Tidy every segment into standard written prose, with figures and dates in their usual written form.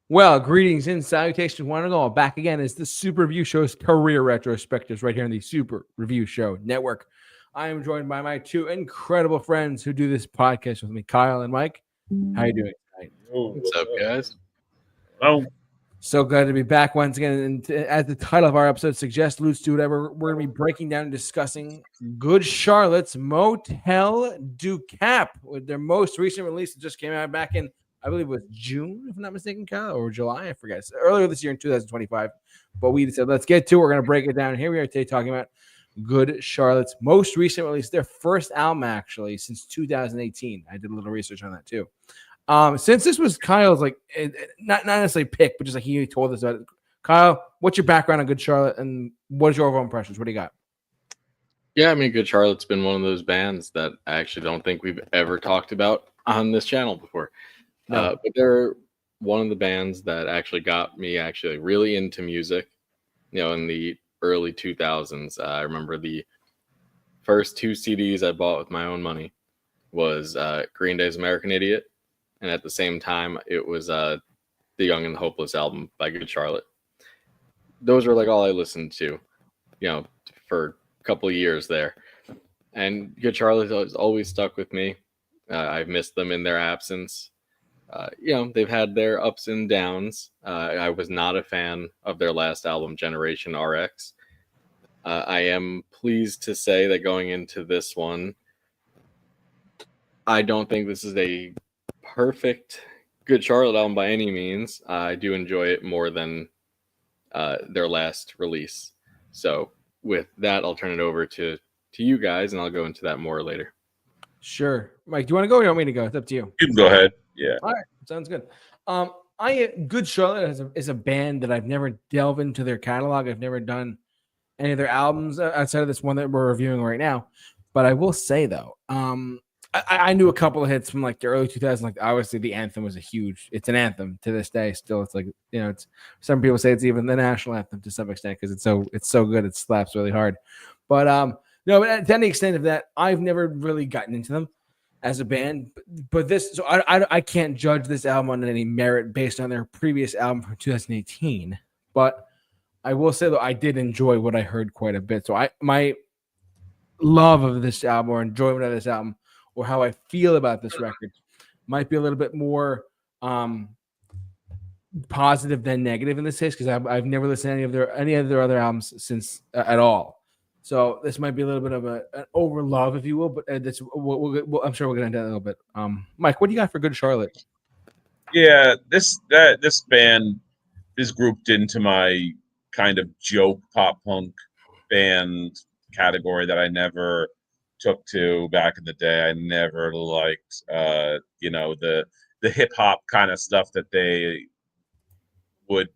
Well, greetings and salutations, one and all. Back again is the Super Review Show's career retrospectives right here on the Super Review Show Network. I am joined by my two incredible friends who do this podcast with me, Kyle and Mike. How are you doing tonight? What's up, guys? Oh, So glad to be back once again. And as the title of our episode suggests, alludes to whatever, we're going to be breaking down and discussing Good Charlotte's Motel du Cap with their most recent release that just came out back in, I believe it was June, if I'm not mistaken, Kyle, or July. I forget. It's earlier this year in 2025. But we said, let's get to it. We're going to break it down. Here we are today talking about Good Charlotte's most recent release, their first album, actually, since 2018. I did a little research on that, too. Since this was Kyle's, like, not necessarily pick, but just like he told us about it. Kyle, what's your background on Good Charlotte, and what is your overall impressions? What do you got? Yeah, I mean, Good Charlotte's been one of those bands that I actually don't think we've ever talked about on this channel before. No. But they're one of the bands that actually got me actually really into music, in the early 2000s. I remember the first two CDs I bought with my own money was Green Day's American Idiot. And at the same time, it was the Young and the Hopeless album by Good Charlotte. Those were like all I listened to, for a couple of years there. And Good Charlotte has always stuck with me. I've missed them in their absence. They've had their ups and downs. I was not a fan of their last album, Generation RX. I am pleased to say that going into this one, I don't think this is a perfect Good Charlotte album by any means. I do enjoy it more than their last release. So with that, I'll turn it over to you guys, and I'll go into that more later. Sure. Mike, do you want to go or do you want me to go? It's up to you. you can go ahead. Yeah. All right. Sounds good. Good Charlotte is a band that I've never delved into their catalog. I've never done any of their albums outside of this one that we're reviewing right now. But I will say, though, I knew a couple of hits from like the early 2000s. Like obviously, the anthem was it's an anthem to this day. Still, it's like it's some people say it's even the national anthem to some extent because it's so good. It slaps really hard. But no, but to any extent of that, I've never really gotten into them as a band. But this, so I can't judge this album on any merit based on their previous album from 2018. But I will say though, I did enjoy what I heard quite a bit. So my love of this album or enjoyment of this album, or how I feel about this record, might be a little bit more positive than negative in this case because I've never listened to any of their other albums since at all. So this might be a little bit of an over love, if you will, but that's I'm sure we'll get into that a little bit. Mike, what do you got for Good Charlotte? Yeah, this band is grouped into my kind of joke pop punk band category that I never took to back in the day. I never liked the hip hop kind of stuff that they would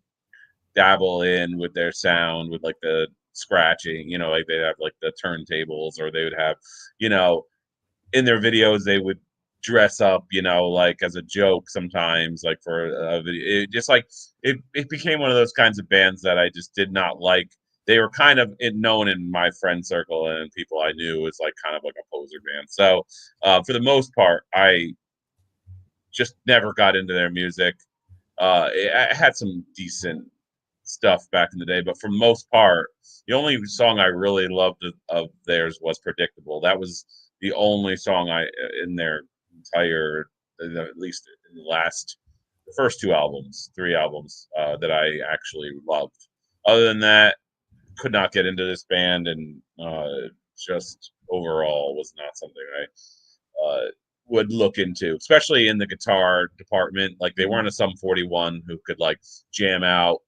dabble in with their sound, with like the scratching, like they'd have like the turntables, or they would have, in their videos they would dress up, like as a joke sometimes, like for a video. It just like it became one of those kinds of bands that I just did not like. They were kind of known in my friend circle and people I knew as like kind of like a poser band. So for the most part, I just never got into their music. I had some decent stuff back in the day, but for the most part, the only song I really loved of theirs was Predictable. That was the only song in their entire, at least in the first three albums, that I actually loved. Other than that, could not get into this band, and just overall was not something I would look into, especially in the guitar department. Like they weren't a Sum 41 who could like jam out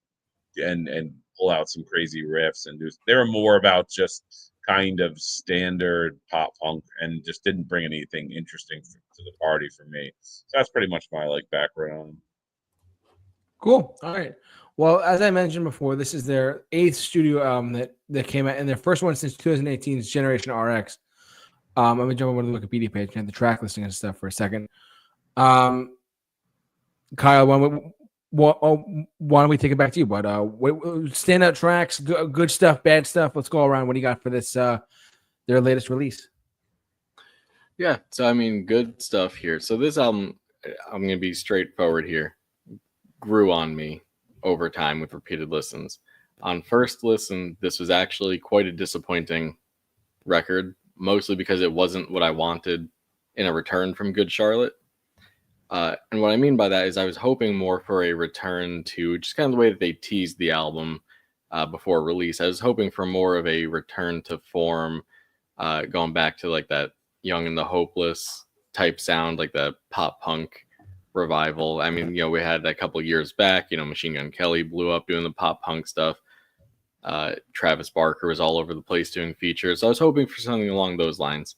and pull out some crazy riffs and do. They were more about just kind of standard pop punk and just didn't bring anything interesting to the party for me. So that's pretty much my like background. Cool. All right. Well, as I mentioned before, this is their 8th studio album that came out, and their first one since 2018 is Generation RX. Let me jump over to the Wikipedia page and have the track listing and stuff for a second. Kyle, why don't we take it back to you? But standout tracks, good stuff, bad stuff. Let's go around. What do you got for this their latest release? Yeah, so I mean, good stuff here. So this album, I'm gonna be straightforward here. grew on me over time with repeated listens. On first listen, this was actually quite a disappointing record, mostly because it wasn't what I wanted in a return from Good Charlotte. And what I mean by that is I was hoping more for a return to just kind of the way that they teased the album before release. I was hoping for more of a return to form, going back to like that Young and the Hopeless type sound, like the pop punk revival. I mean, we had a couple years back, Machine Gun Kelly blew up doing the pop punk stuff. Travis Barker was all over the place doing features. So I was hoping for something along those lines.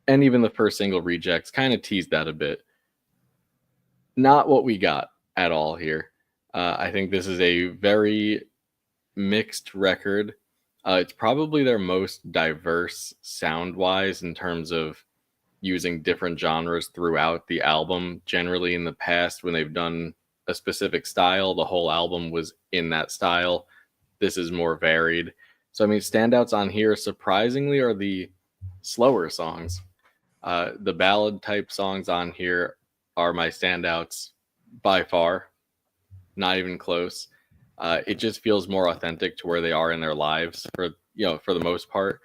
And even the first single, Rejects, kind of teased that a bit. Not what we got at all here. I think this is a very mixed record. It's probably their most diverse sound-wise in terms of using different genres throughout the album. Generally, in the past, when they've done a specific style, the whole album was in that style. This is more varied. So, I mean, standouts on here, surprisingly, are the slower songs. The ballad type songs on here are my standouts by far. Not even close. It just feels more authentic to where they are in their lives for the most part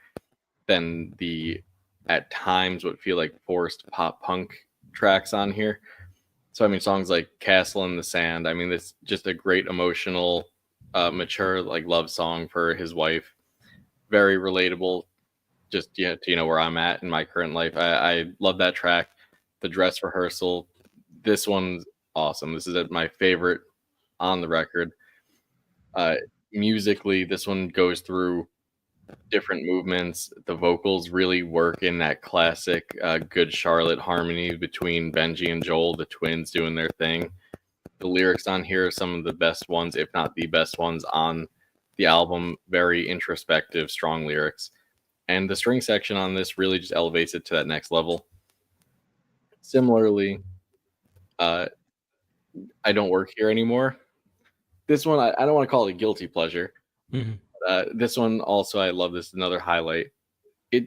than the at times what feel like forced pop punk tracks on here. So I mean, songs like Castle in the Sand, I mean, it's just a great emotional, mature like love song for his wife. Very relatable, just to where I'm at in my current life. I love that track. The Dress Rehearsal, this one's awesome. This is my favorite on the record. Musically, this one goes through different movements. The vocals really work in that classic Good Charlotte harmony between Benji and Joel, the twins doing their thing. The lyrics on here are some of the best ones, if not the best ones on the album. Very introspective, strong lyrics. And the string section on this really just elevates it to that next level. Similarly, I Don't Work Here Anymore. This one, I don't want to call it a guilty pleasure. Mm-hmm. This one also, I love this. Another highlight.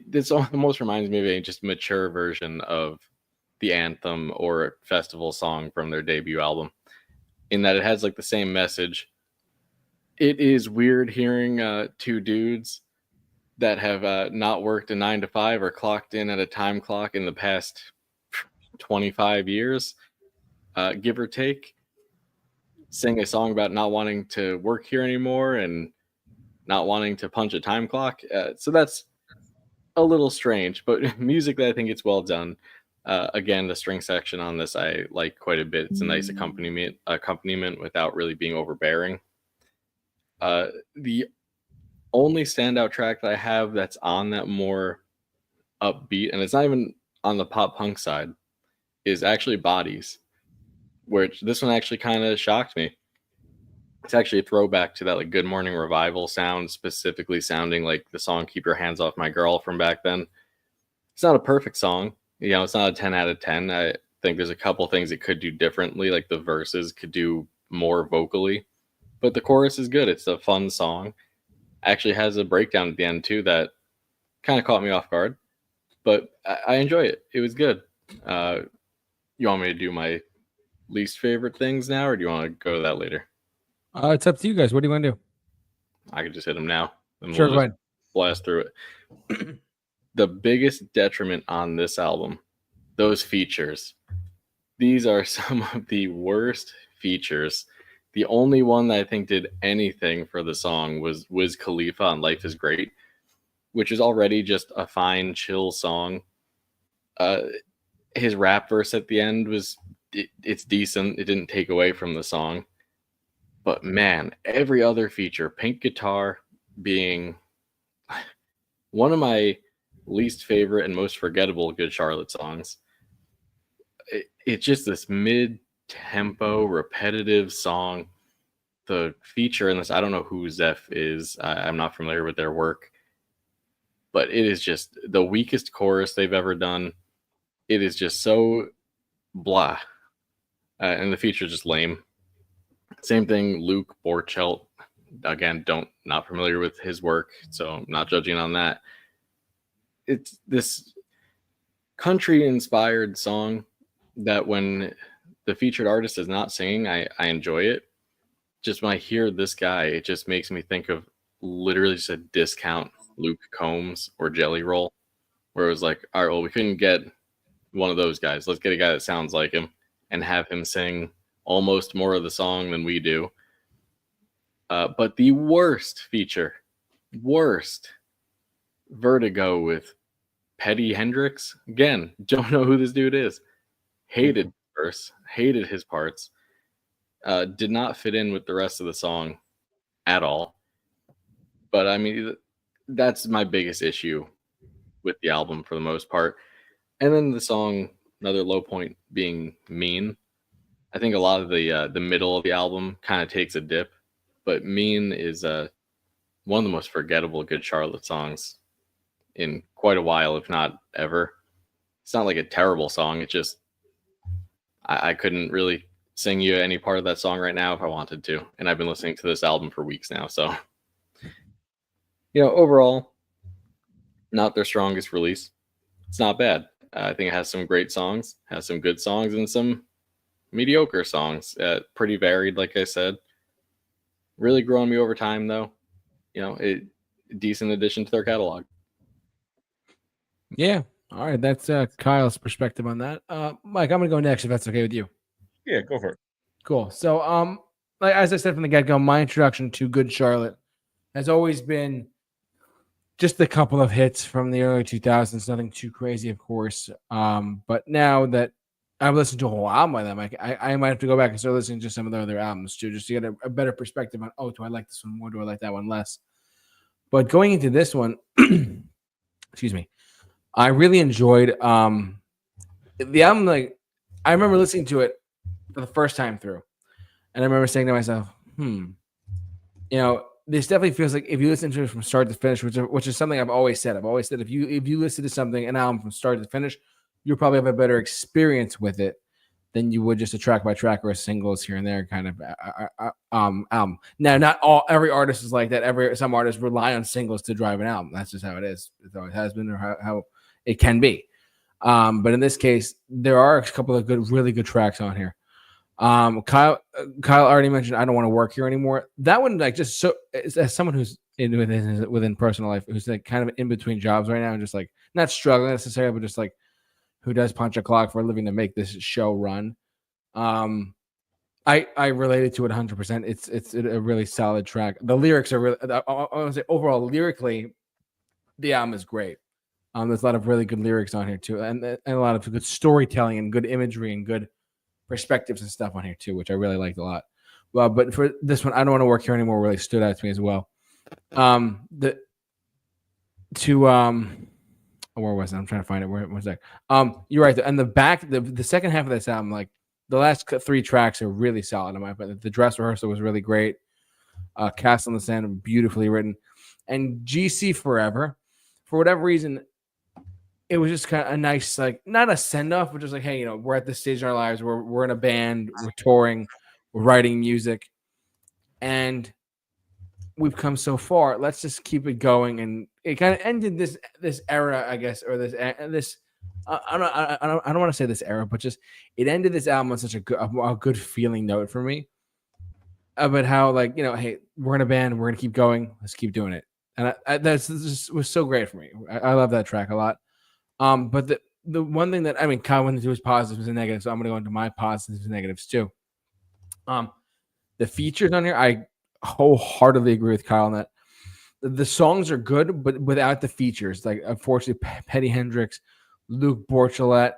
This almost reminds me of a just mature version of the anthem or festival song from their debut album, in that it has like the same message. It is weird hearing two dudes that have not worked a 9 to 5 or clocked in at a time clock in the past 25 years, give or take, sing a song about not wanting to work here anymore and not wanting to punch a time clock. So that's a little strange, but musically, I think it's well done. Again, the string section on this I like quite a bit. It's a nice accompaniment without really being overbearing. The only standout track that I have that's on that more upbeat, and it's not even on the pop punk side, is actually Bodies, which this one actually kind of shocked me. It's actually a throwback to that like Good Morning Revival sound, specifically sounding like the song Keep Your Hands Off My Girl from back then. It's not a perfect song. It's not a 10 out of 10. I think there's a couple things it could do differently, like the verses could do more vocally, but the chorus is good. It's a fun song. Actually has a breakdown at the end too that kind of caught me off guard, but I enjoy it. It was good. You want me to do my least favorite things now, or do you want to go to that later? It's up to you guys. What do you want to do? I could just hit them now. And Sure, we'll go ahead. Blast through it. The biggest detriment on this album, those features. These are some of the worst features. The only one that I think did anything for the song was Wiz Khalifa on Life is Great, which is already just a fine, chill song. His rap verse at the end it's decent. It didn't take away from the song. But man, every other feature, Pink Guitar being one of my least favorite and most forgettable Good Charlotte songs. It's just this mid-tempo, repetitive song. The feature in this, I don't know who Zeph is. I'm not familiar with their work. But it is just the weakest chorus they've ever done. It is just so blah. And the feature is just lame. Same thing, Luke Borchelt. Again, not familiar with his work, so I'm not judging on that. It's this country-inspired song that when the featured artist is not singing, I enjoy it. Just when I hear this guy, it just makes me think of literally just a discount Luke Combs or Jelly Roll, where it was like, all right, well, we couldn't get one of those guys. Let's get a guy that sounds like him and have him sing almost more of the song than we do. But the worst feature, Vertigo with Petty Hendrix. Again, don't know who this dude is. Hated his verse, hated his parts. Did not fit in with the rest of the song at all. But I mean, that's my biggest issue with the album for the most part. And then the song, another low point being Mean. I think a lot of the middle of the album kind of takes a dip, but Mean is one of the most forgettable Good Charlotte songs in quite a while, if not ever. It's not like a terrible song. It just, I couldn't really sing you any part of that song right now if I wanted to. And I've been listening to this album for weeks now. So, overall, not their strongest release. It's not bad. I think it has some great songs, has some good songs, and some mediocre songs. Pretty varied, like I said. Really growing me over time, though. Decent addition to their catalog. Yeah. All right. That's Kyle's perspective on that. Mike, I'm gonna go next if that's okay with you. Yeah, go for it. Cool. So, like as I said from the get-go, my introduction to Good Charlotte has always been just a couple of hits from the early 2000s, nothing too crazy, of course. But now that I've listened to a whole album by them, I might have to go back and start listening to some of their other albums too, just to get a better perspective on, do I like this one more? Do I like that one less? But going into this one, excuse me, I really enjoyed the album. Like, I remember listening to it for the first time through, and I remember saying to myself, this definitely feels like if you listen to it from start to finish, which is something I've always said. I've always said if you listen to an album from start to finish, you'll probably have a better experience with it than you would just a track by track or a singles here and there kind of album. Now, not every artist is like that. Some artists rely on singles to drive an album. That's just how it is. It always has been, or how it can be. But in this case, there are a couple of really good tracks on here. Kyle already mentioned I Don't Want to Work Here Anymore. That one, like, just so as someone who's within personal life, who's like kind of in between jobs right now, and just like not struggling necessarily, but just like who does punch a clock for a living to make this show run. I related to it 100%. It's a really solid track. The lyrics are really, I want to say overall lyrically, the album is great. There's a lot of really good lyrics on here too, and a lot of good storytelling and good imagery and good perspectives and stuff on here too, which I really liked a lot. Well, but for this one, I Don't Want to Work Here Anymore really stood out to me as well. Where was it? I'm trying to find it. Where was that? You're right. And the second half of this album, like the last 3 tracks are really solid in my opinion. The Dress Rehearsal was really great. Cast on the Sand, beautifully written. And GC Forever, for whatever reason, it was just kind of a nice, like, not a send-off, but just like, hey, we're at this stage in our lives. We're in a band. We're touring. We're writing music. And we've come so far. Let's just keep it going. And it kind of ended this era, I guess, or this I don't want to say this era, but just it ended this album on such a good feeling note for me about how, like, hey, we're in a band. We're going to keep going. Let's keep doing it. And this was so great for me. I love that track a lot. But the one thing that, Kyle went into his positives and negatives, so I'm going to go into my positives and negatives too. The features on here, I wholeheartedly agree with Kyle on that. The songs are good, but without the features, like, unfortunately, Petty Hendrix, Luke Borchelette,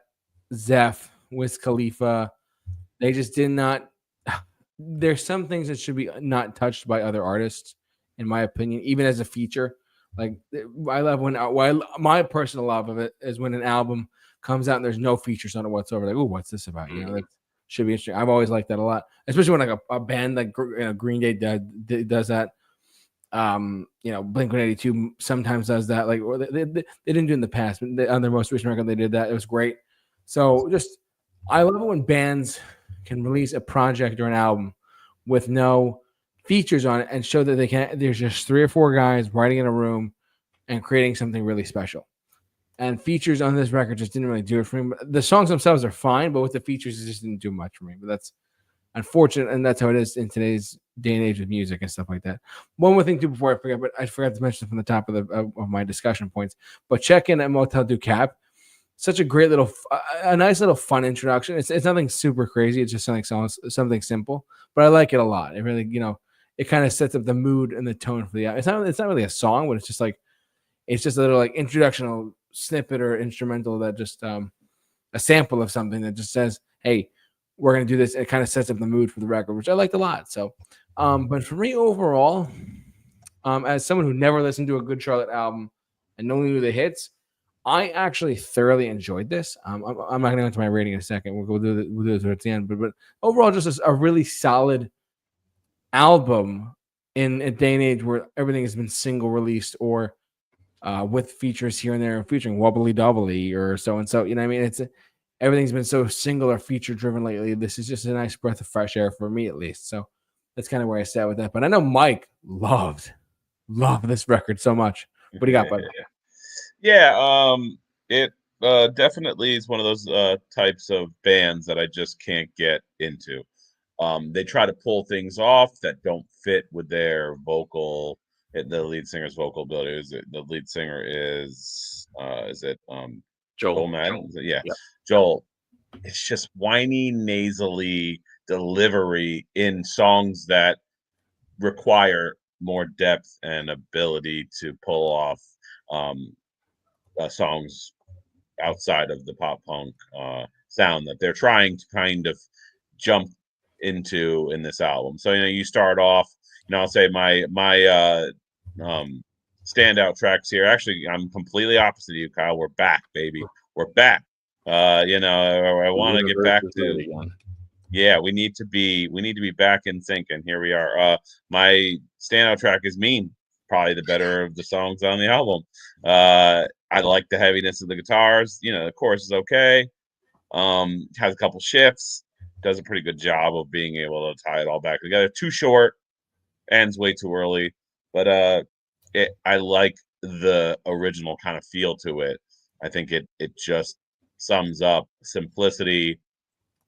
Zeph, Wiz Khalifa, they just did not. There's some things that should be not touched by other artists, in my opinion, even as a feature. Like, I love my personal love of it is when an album comes out and there's no features on it whatsoever. Like, oh, what's this about? Like, should be interesting. I've always liked that a lot, especially when like a band like Green Day does that. Blink-182 sometimes does that. Like, or they didn't do it in the past, but on their most recent record they did that. It was great. So I love it when bands can release a project or an album with no features on it and show that there's just 3 or 4 guys writing in a room and creating something really special. And features on this record just didn't really do it for me. The songs themselves are fine, but with the features, it just didn't do much for me. But that's unfortunate, and that's how it is in today's day and age with music and stuff like that. One more thing too before I forget, but I forgot to mention from the top of my discussion points. But check in at Motel Du Cap. Such a great little, a nice little fun introduction. It's nothing super crazy. It's just something simple, but I like it a lot. It really, it kind of sets up the mood and the tone for the. It's not really a song, but it's just a little like introductional snippet or instrumental that just a sample of something that just says, "Hey, we're gonna do this." It kind of sets up the mood for the record, which I liked a lot. So, but for me overall, as someone who never listened to a Good Charlotte album and only knew the hits, I actually thoroughly enjoyed this. I'm not going to go into my rating in a second. We'll do this at the end. But overall, just a really solid album in a day and age where everything has been single released or with features here and there, featuring wobbly doubly or so and so. You know what I mean? Everything's been so single or feature driven lately. This is just a nice breath of fresh air for me, at least. So that's kind of where I sat with that. But I know Mike loved this record so much. What do you got, bud? Yeah, it definitely is one of those types of bands that I just can't get into. They try to pull things off that don't fit with their vocal, the lead singer's vocal ability. The lead singer is it Joel Madden? Yeah, Yep. Joel. It's just whiny, nasally delivery in songs that require more depth and ability to pull off songs outside of the pop punk sound that they're trying to kind of jump into in this album. So you start off, I'll say my standout tracks here. Actually, I'm completely opposite of you, Kyle. We're back, baby. We're back. I want to get back to. Yeah, we need to be back in sync, and here we are. My standout track is Mean, probably the better of the songs on the album. I like the heaviness of the guitars. The chorus is okay. Has a couple shifts, does a pretty good job of being able to tie it all back together. Too short, ends way too early, but I like the original kind of feel to it. I think it just sums up simplicity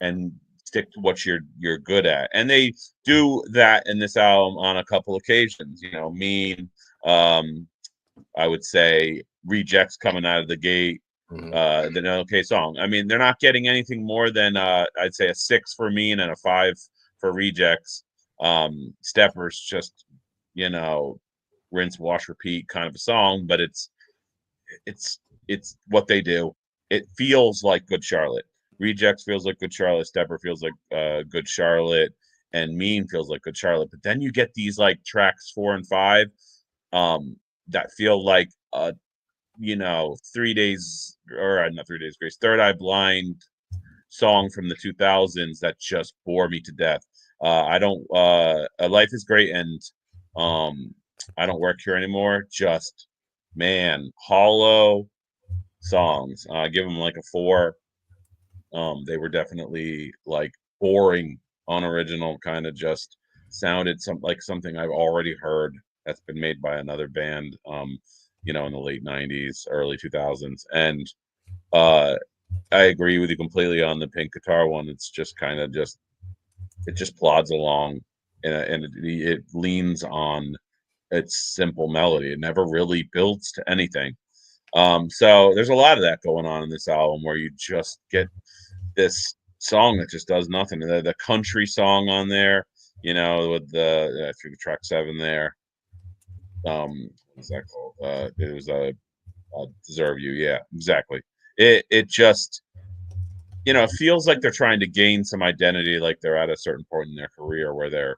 and stick to what you're good at, and they do that in this album on a couple occasions. Mean, I would say Rejects coming out of the gate, the okay song. I mean, they're not getting anything more than I'd say a 6 for Mean and a 5 for Rejects. Stepper's just rinse, wash, repeat kind of a song, but it's what they do. It feels like Good Charlotte. Rejects feels like Good Charlotte. Stepper feels like Good Charlotte, and Mean feels like Good Charlotte. But then you get these like tracks 4 and 5 that feel like 3 Days, or not 3 Days Grace, Third Eye Blind song from the 2000s that just bore me to death. I don't. Life is Great and I Don't Work Here Anymore. Just hollow songs. Give them like a 4. They were definitely like boring, unoriginal, kind of just sounded like something I've already heard that's been made by another band, in the late 90s, early 2000s. And I agree with you completely on the pink guitar one. It's just kind of it just plods along, and it leans on its simple melody. It never really builds to anything. So there's a lot of that going on in this album where you just get this song that just does nothing. The country song on there, with the I think track 7 there. What's that called? It was Deserve You. Yeah, exactly. It just it feels like they're trying to gain some identity, like they're at a certain point in their career where they're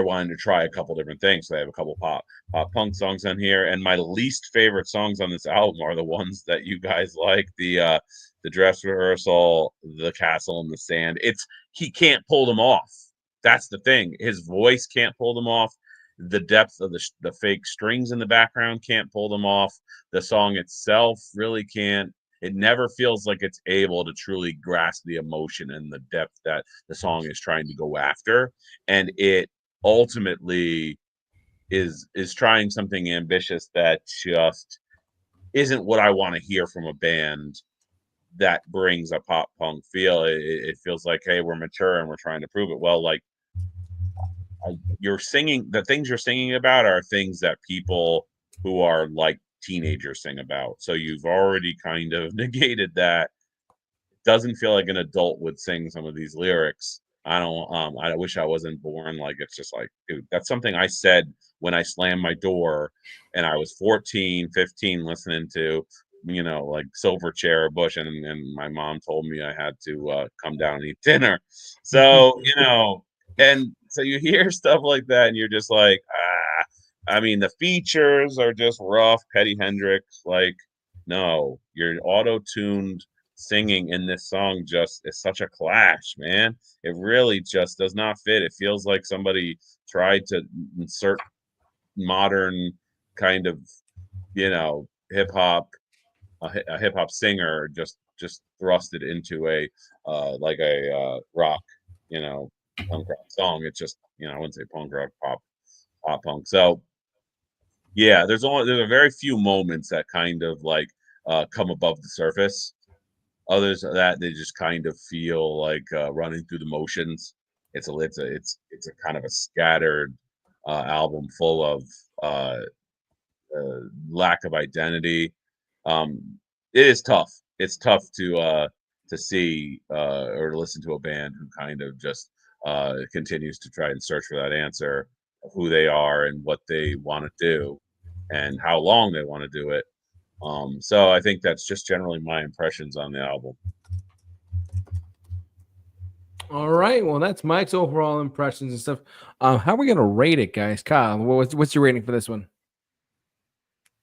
wanting to try a couple different things. So they have a couple pop punk songs on here, and my least favorite songs on this album are the ones that you guys like. The Dress Rehearsal, The Castle in the Sand. He can't pull them off. That's the thing. His voice can't pull them off. The depth of the fake strings in the background can't pull them off. The song itself really can't. It never feels like it's able to truly grasp the emotion and the depth that the song is trying to go after. And it ultimately is trying something ambitious that just isn't what I want to hear from a band that brings a pop punk feel. It feels like, hey, we're mature and we're trying to prove it. Well, like you're singing, the things you're singing about are things that people who are like teenagers sing about. So you've already kind of negated that. Doesn't feel like an adult would sing some of these lyrics. I wish I wasn't born. Like, it's just like, dude, that's something I said when I slammed my door and I was 14, 15, listening to, like Silverchair Bush, and my mom told me I had to come down and eat dinner. So, and so you hear stuff like that and you're just like, I mean, the features are just rough, Petty Hendrix, like, no, you're auto-tuned singing in this song just is such a clash, man. It really just does not fit. It feels like somebody tried to insert modern kind of, hip hop, a hip hop singer, just thrust it into a like a rock, punk rock song. It's just, I wouldn't say punk rock, pop punk. So yeah, there's a very few moments that kind of like come above the surface. Others of that, they just kind of feel like running through the motions. It's a kind of a scattered album full of lack of identity. It is tough. It's tough to see or to listen to a band who kind of just continues to try and search for that answer of who they are and what they want to do and how long they want to do it. So I think that's just generally my impressions on the album. All right. Well, that's Mike's overall impressions and stuff. How are we gonna rate it, guys? Kyle, what's your rating for this one?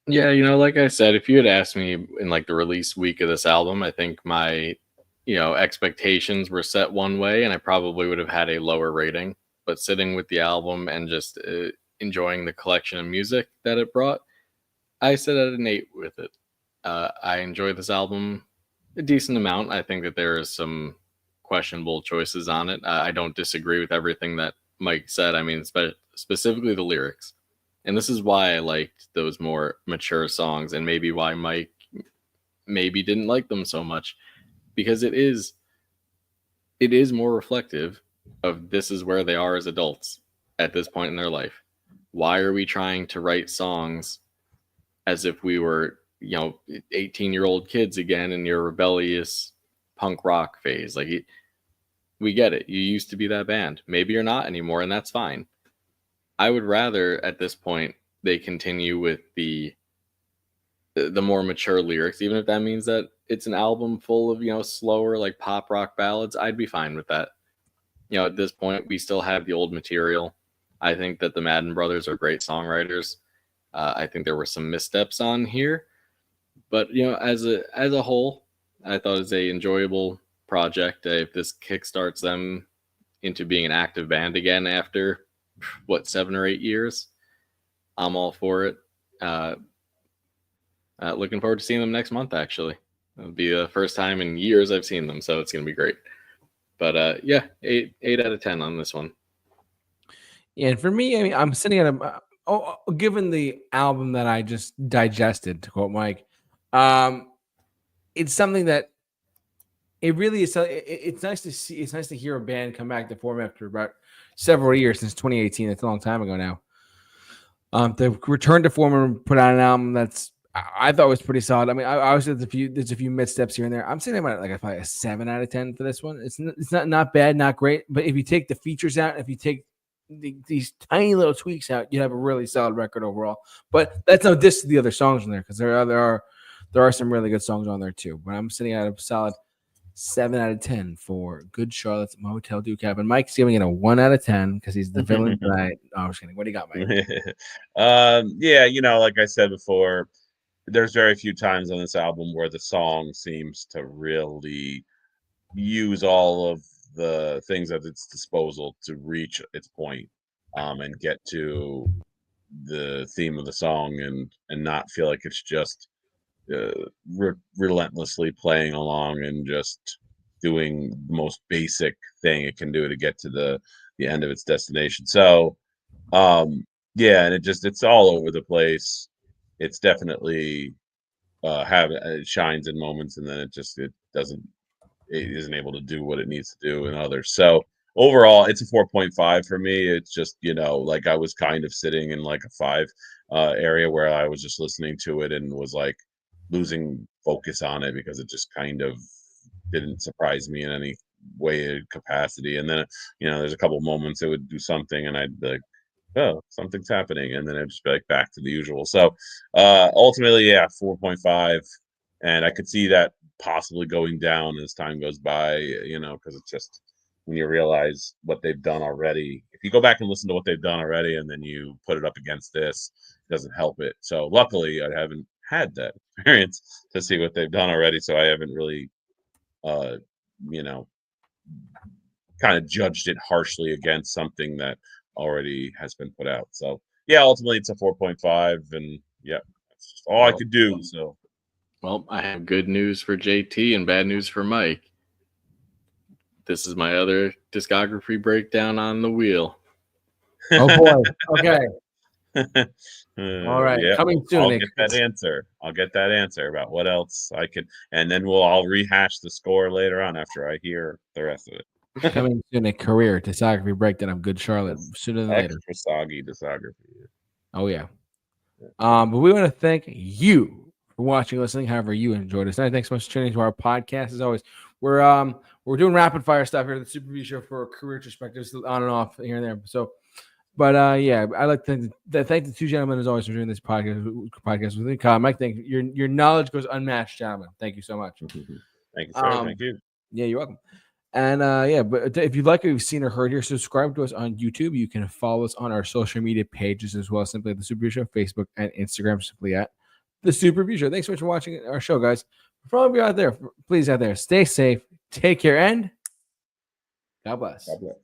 Yeah, like I said, if you had asked me in like the release week of this album, I think my, expectations were set one way and I probably would have had a lower rating. But sitting with the album and just enjoying the collection of music that it brought, I sit at an 8 with it. I enjoy this album a decent amount. I think that there is some questionable choices on it. I don't disagree with everything that Mike said. I mean, specifically the lyrics. And this is why I liked those more mature songs and maybe why Mike maybe didn't like them so much, because it is more reflective of this is where they are as adults at this point in their life. Why are we trying to write songs as if we were, 18-year-old kids again in your rebellious punk rock phase? Like, we get it. You used to be that band. Maybe you're not anymore, and that's fine. I would rather at this point they continue with the more mature lyrics, even if that means that it's an album full of, slower like pop rock ballads. I'd be fine with that. At this point, we still have the old material. I think that the Madden brothers are great songwriters. I think there were some missteps on here, but as a whole, I thought it was a enjoyable project. If this kickstarts them into being an active band again after 7 or 8 years, I'm all for it. Looking forward to seeing them next month. Actually, it'll be the first time in years I've seen them, so it's gonna be great. But yeah, 8 out of 10 on this one. Yeah, and for me, I mean, I'm sitting at given the album that I just digested, to quote Mike, it's something that it really is. It's nice to see. It's nice to hear a band come back to form after about several years, since 2018. That's a long time ago now. To return to form and put out an album that's I thought was pretty solid. I mean, obviously there's a few missteps here and there. I'm saying about like probably a 7 out of 10 for this one. It's not bad, not great, but if you take the features out, if you take these tiny little tweaks out, you have a really solid record overall. But that's no diss to the other songs on there, because there are some really good songs on there too. But I'm sitting at a solid 7 out of 10 for Good Charlotte's Motel Decaf. And Mike's giving it a 1 out of 10 because he's the villain tonight. Oh, I'm just kidding. What do you got, Mike? Yeah, like I said before, there's very few times on this album where the song seems to really use all of the things at its disposal to reach its point, and get to the theme of the song, and not feel like it's just relentlessly playing along and just doing the most basic thing it can do to get to the end of its destination. So yeah, and it's all over the place. It's definitely have it shines in moments, and then it isn't able to do what it needs to do in others. So overall, it's a 4.5 for me. It's just, like I was kind of sitting in like a 5 area where I was just listening to it and was like losing focus on it because it just kind of didn't surprise me in any way or capacity. And then, there's a couple moments it would do something and I'd be like, oh, something's happening. And then I'd just be like back to the usual. So ultimately, yeah, 4.5. And I could see that possibly going down as time goes by, because it's just when you realize what they've done already. If you go back and listen to what they've done already and then you put it up against this, it doesn't help it. So luckily, I haven't had that experience to see what they've done already. So I haven't really, you know, kind of judged it harshly against something that already has been put out. So yeah, ultimately it's a 4.5, and yeah, that's just all I could do. So. Well, I have good news for JT and bad news for Mike. This is my other discography breakdown on the wheel. Oh boy. Okay. All right. Yeah, Coming soon. I'll get that answer about what else I could, and then I'll rehash the score later on after I hear the rest of it. Coming soon, a career discography breakdown of Good Charlotte sooner than later. Extra soggy discography. Oh yeah. But we want to thank you for watching, listening, however you enjoyed us. And thanks so much for tuning into our podcast. As always, we're doing rapid fire stuff here at the Super Review Show for career retrospectives on and off here and there. So, but yeah, I like to thank the two gentlemen as always for doing this podcast with me. Mike, thank you. Your knowledge goes unmatched, gentlemen. Thank you so much. Thank you, sir. Thank you. Yeah, you're welcome. And yeah, but if you like what you've seen or heard here, subscribe to us on YouTube. You can follow us on our social media pages as well, simply at the Super Review Show, Facebook and Instagram, simply at the Super Review Show. Thanks so much for watching our show, guys. For all of you out there, please out there, stay safe, take care, and God bless. God bless.